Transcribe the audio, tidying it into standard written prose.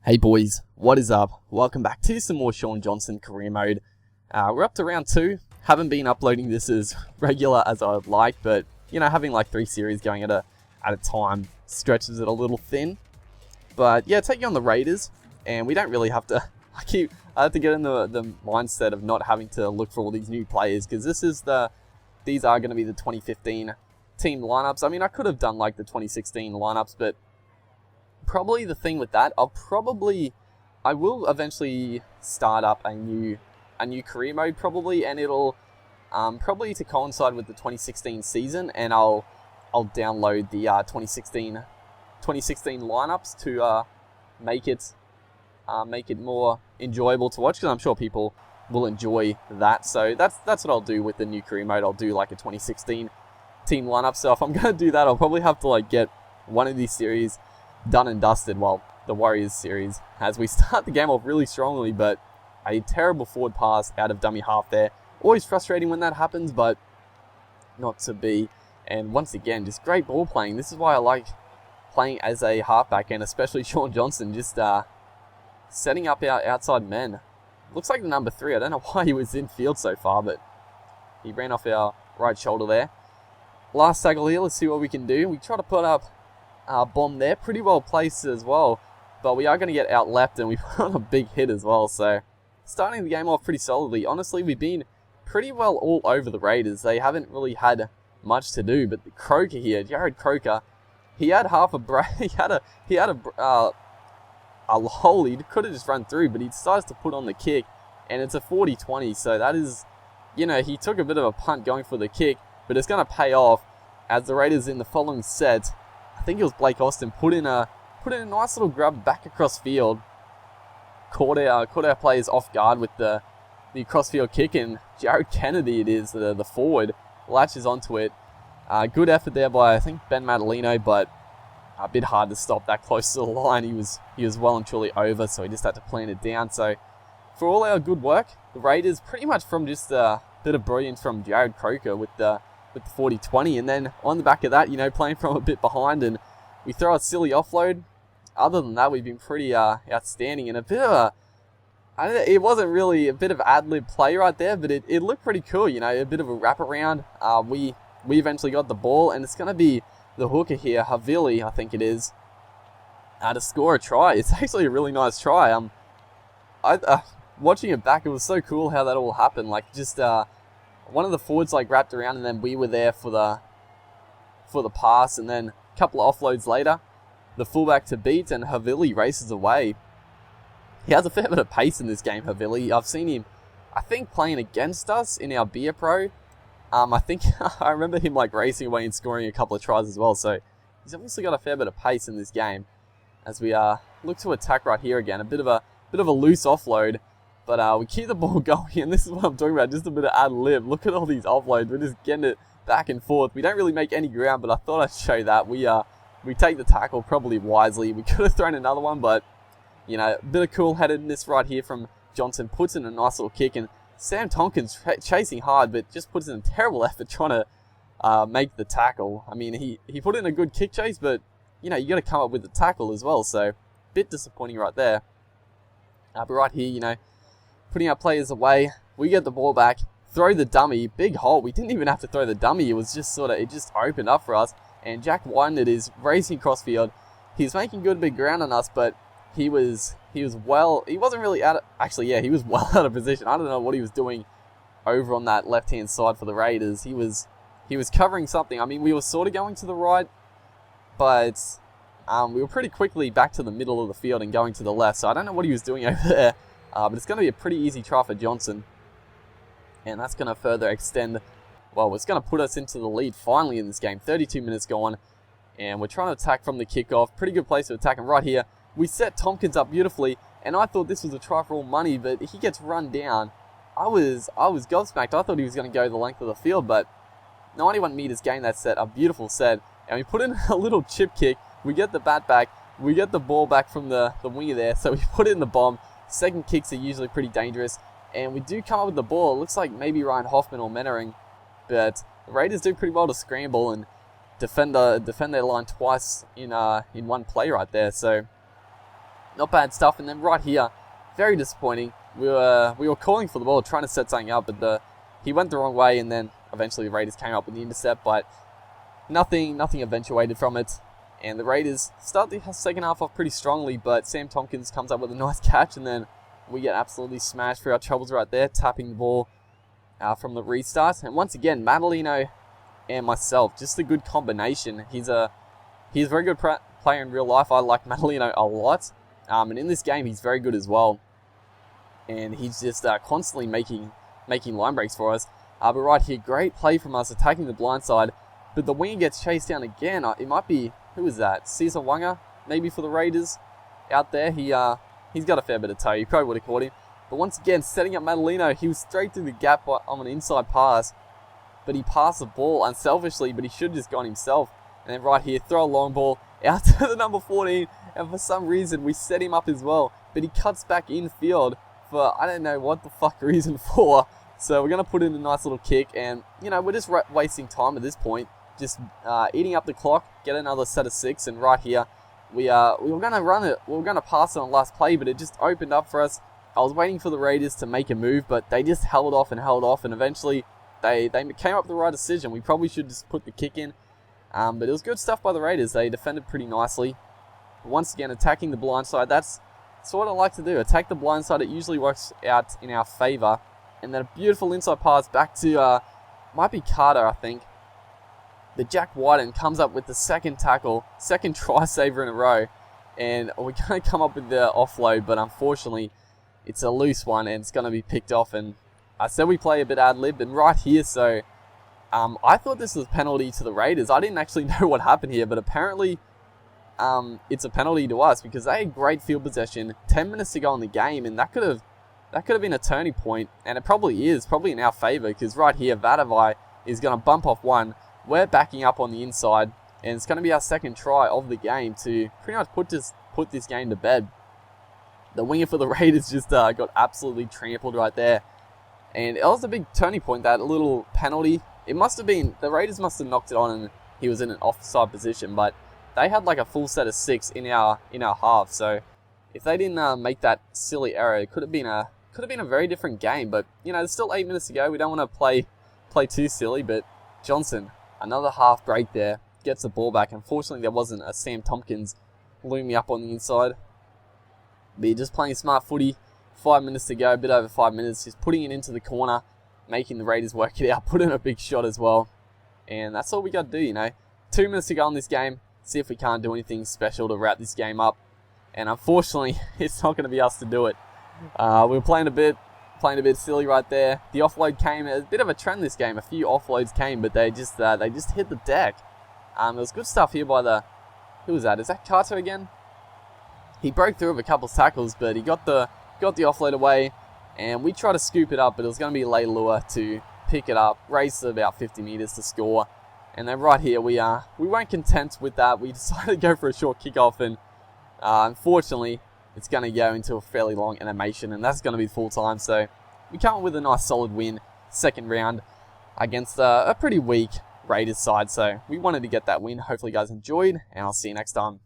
Hey boys, what is up? Welcome back to some more Shaun Johnson career mode. We're up to round 2. Haven't been uploading this as regular as I would like, but having like 3 series going at a time stretches it a little thin. But yeah, taking on the Raiders, and we don't really have to. I have to get in the mindset of not having to look for all these new players, because these are going to be the 2015 team lineups. I mean, I could have done like the 2016 lineups, but probably the thing with that, I will eventually start up a new career mode probably, and it'll probably to coincide with the 2016 season, and I'll download the 2016 lineups to make it more enjoyable to watch, because I'm sure people will enjoy that. So that's what I'll do with the new career mode. I'll do like a 2016 team lineup. So if I'm going to do that, I'll probably have to like get one of these series done and dusted. Well, the Warriors series, as we start the game off really strongly, but a terrible forward pass out of dummy half there. Always frustrating when that happens, but not to be. And once again, just great ball playing. This is why I like playing as a halfback, and especially Shaun Johnson, just setting up our outside men. Looks like the number 3. I don't know why he was in field so far, but he ran off our right shoulder there. Last tackle here, let's see what we can do. We try to put up bomb there, pretty well placed as well, but we are going to get out left, and we put on a big hit as well. So starting the game off pretty solidly. Honestly, we've been pretty well all over the Raiders. They haven't really had much to do, but the Croker here, Jared Croker, he had half a break. he had a hole. He could have just run through, but he decides to put on the kick, and it's a 40-20. So that is, he took a bit of a punt going for the kick, but it's going to pay off, as the Raiders in the following set, I think it was Blake Austin, put in a nice little grab back across field, caught our players off guard with the crossfield kick, and Jared Kennedy, it is the forward, latches onto it. Good effort there by, I think, Ben Madalino, but a bit hard to stop that close to the line. He was well and truly over, so he just had to plant it down. So for all our good work, the Raiders, pretty much from just a bit of brilliance from Jared Croker with the 40-20, and then on the back of that, playing from a bit behind, and we throw a silly offload. Other than that, we've been pretty outstanding, and a bit of it wasn't really a bit of ad-lib play right there, but it looked pretty cool, a bit of a wraparound. We eventually got the ball, and it's going to be the hooker here, Havili, I think it is, to score a try. It's actually a really nice try. Watching it back, it was so cool how that all happened. Like, just one of the forwards wrapped around, and then we were there for the pass, and then a couple of offloads later, the fullback to beat, and Havili races away. He has a fair bit of pace in this game, Havili. I've seen him, I think, playing against us in our Beer Pro. I think I remember him racing away and scoring a couple of tries as well. So he's obviously got a fair bit of pace in this game. As we look to attack right here again, a bit of a loose offload. But we keep the ball going, and this is what I'm talking about, just a bit of ad-lib. Look at all these offloads. We're just getting it back and forth. We don't really make any ground, but I thought I'd show that. We take the tackle probably wisely. We could have thrown another one, but, a bit of cool-headedness right here from Johnson. Puts in a nice little kick, and Sam Tompkins chasing hard, but just puts in a terrible effort trying to make the tackle. I mean, he put in a good kick chase, but, you got to come up with the tackle as well, so bit disappointing right there. But right here, putting our players away, we get the ball back, throw the dummy, big hole. We didn't even have to throw the dummy. It was just it just opened up for us. And Jack Wyden is racing across field. He's making good big ground on us, but he wasn't really he was well out of position. I don't know what he was doing over on that left-hand side for the Raiders. He was covering something. I mean, we were sort of going to the right, but we were pretty quickly back to the middle of the field and going to the left. So I don't know what he was doing over there. But it's going to be a pretty easy try for Johnson. And that's going to further extend, it's going to put us into the lead finally in this game. 32 minutes gone. And we're trying to attack from the kickoff. Pretty good place to attack. And right here, we set Tompkins up beautifully. And I thought this was a try for all money, but he gets run down. I was gobsmacked. I thought he was going to go the length of the field, but 91 meters gain that set. A beautiful set. And we put in a little chip kick. We get the bat back. We get the ball back from the winger there. So we put in the bomb. Second kicks are usually pretty dangerous, and we do come up with the ball. It looks like maybe Ryan Hoffman or Menering, but the Raiders do pretty well to scramble and defend their line twice in one play right there. So Not bad stuff. And then right here, very disappointing. We were calling for the ball, trying to set something up, but he went the wrong way, and then eventually the Raiders came up with the intercept, but nothing eventuated from it. And the Raiders start the second half off pretty strongly, but Sam Tompkins comes up with a nice catch, and then we get absolutely smashed for our troubles right there, tapping the ball from the restart. And once again, Madalino and myself, just a good combination. He's a very good player in real life. I like Madalino a lot. And in this game, he's very good as well. And he's just constantly making line breaks for us. But right here, great play from us, attacking the blind side. But the winger gets chased down again. It might be, who is that? Cesar Wanga, maybe for the Raiders out there. He's got a fair bit of toe. You probably would have caught him. But once again, setting up Madalino, he was straight through the gap on an inside pass. But he passed the ball unselfishly, but he should have just gone himself. And then right here, throw a long ball out to the number 14. And for some reason, we set him up as well. But he cuts back infield for, I don't know what the fuck reason for. So we're going to put in a nice little kick. And, you know, we're just wasting time at this point. Just eating up the clock, get another set of 6. And right here, we were going to run it. We were going to pass it on last play, but it just opened up for us. I was waiting for the Raiders to make a move, but they just held off. And eventually, they came up with the right decision. We probably should just put the kick in. But it was good stuff by the Raiders. They defended pretty nicely. Once again, attacking the blind side. That's what I like to do. Attack the blind side. It usually works out in our favor. And then a beautiful inside pass back to, might be Carter, I think. The Jack Whiten comes up with the second tackle, second try saver in a row. And we're going to come up with the offload, but unfortunately, it's a loose one and it's going to be picked off. And I said we play a bit ad-lib, and right here, so I thought this was a penalty to the Raiders. I didn't actually know what happened here, but apparently it's a penalty to us because they had great field possession, 10 minutes to go in the game, and that could have been a turning point, and it probably is, probably in our favor, because right here, Vadavai is going to bump off one. We're backing up on the inside, and it's going to be our second try of the game to pretty much put this game to bed. The winger for the Raiders just got absolutely trampled right there, and it was a big turning point, that little penalty. It must have been, the Raiders must have knocked it on and he was in an offside position, but they had like a full set of 6 in our half, so if they didn't make that silly error, it could have been a very different game. But you know, there's still 8 minutes to go. We don't want to play too silly, but Johnson, another half break there, gets the ball back. Unfortunately, there wasn't a Sam Tompkins looming up on the inside. But you're just playing smart footy. 5 minutes to go, a bit over 5 minutes, just putting it into the corner, making the Raiders work it out, put in a big shot as well. And that's all we got to do, you know. 2 minutes to go in this game, see if we can't do anything special to wrap this game up. And unfortunately, it's not going to be us to do it. We were playing a bit silly right there. The offload came, a bit of a trend this game. A few offloads came, but they just hit the deck. It was good stuff here by who was that? Is that Carter again? He broke through with a couple of tackles, but he got the offload away. And we tried to scoop it up, but it was going to be Leilua to pick it up, race to about 50 meters to score. And then right here, we weren't content with that. We decided to go for a short kickoff, and unfortunately, it's going to go into a fairly long animation, and that's going to be full time. So we come up with a nice solid win, second round, against a pretty weak Raiders side. So we wanted to get that win. Hopefully you guys enjoyed, and I'll see you next time.